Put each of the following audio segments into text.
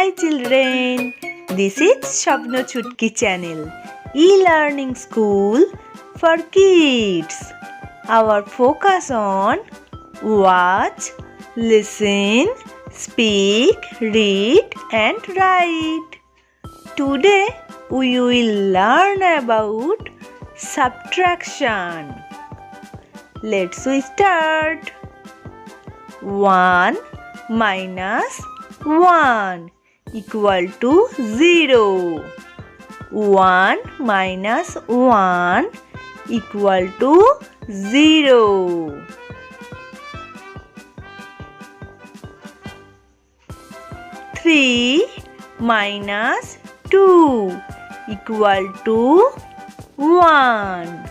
Hi children, this is Shabno Chutki channel, e-learning school for kids. Our focus on watch, listen, speak, read and write. Today we will learn about subtraction. Let's start. 1 minus 1 equal to 0. 1 minus 1 equal to 0. 3 minus 2 equal to 1.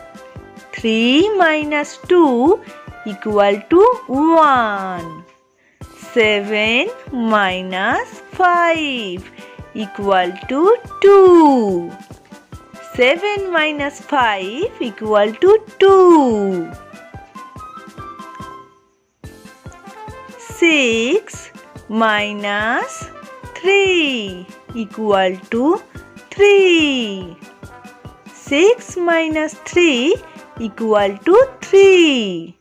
3 minus 2 equal to 1. 7 minus 5 equal to 2. 7 minus 5 equal to 2. 6 minus 3 equal to 3. 6 minus 3 equal to 3.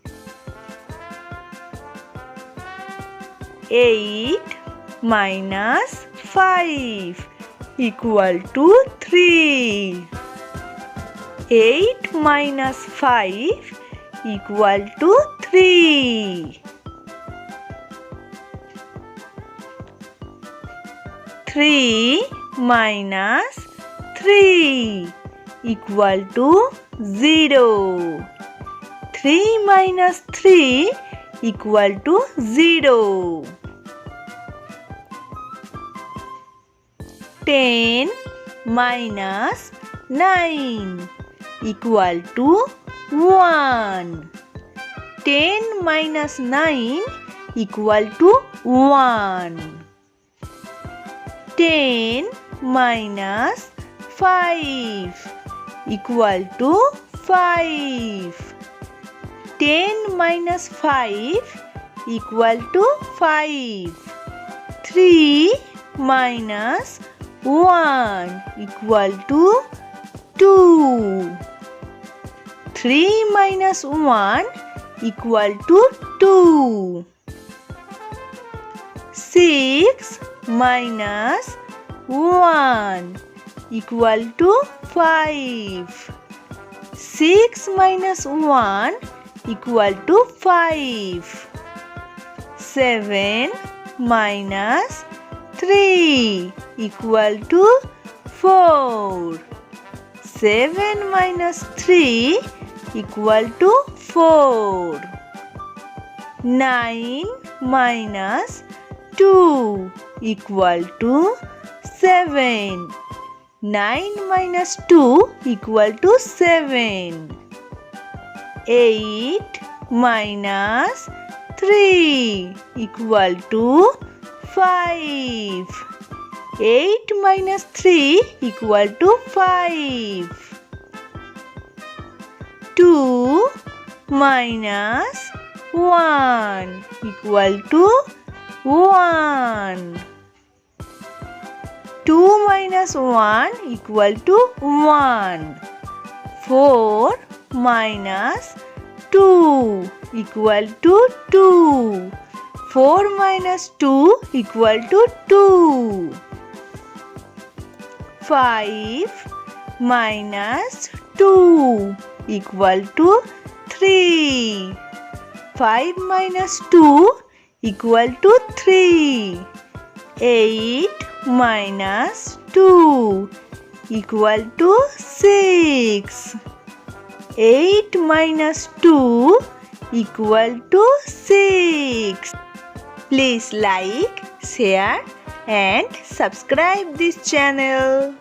8 minus 5 equal to 3. 8 minus 5 equal to 3. 3 minus 3 equal to 0. 3 minus 3 equal to 0. 10 minus 9 equal to 1. 10 minus 9 equal to 1. 10 minus 5 equal to 5. 10 minus 5 equal to 5. 3 minus 1 equal to 2. 3 minus 1 equal to 2. 6 minus 1 equal to 5. 6 minus 1 equal to 5. 7 minus 3 equal to 4. 7 minus 3 equal to 4. 9 minus 2 equal to 7. 9 minus 2 equal to 7. 8 minus 3 equal to 5. 8 minus 3 equal to 5. 2 minus 1 equal to 1. 2 minus 1 equal to 1. 4 minus 2 equal to 2. 4 minus 2 equal to 2. 5 minus 2 equal to 3. 5 minus 2 equal to 3. 8 minus 2 equal to 6. 8 minus 2 equal to 6. Please like, share and subscribe this channel.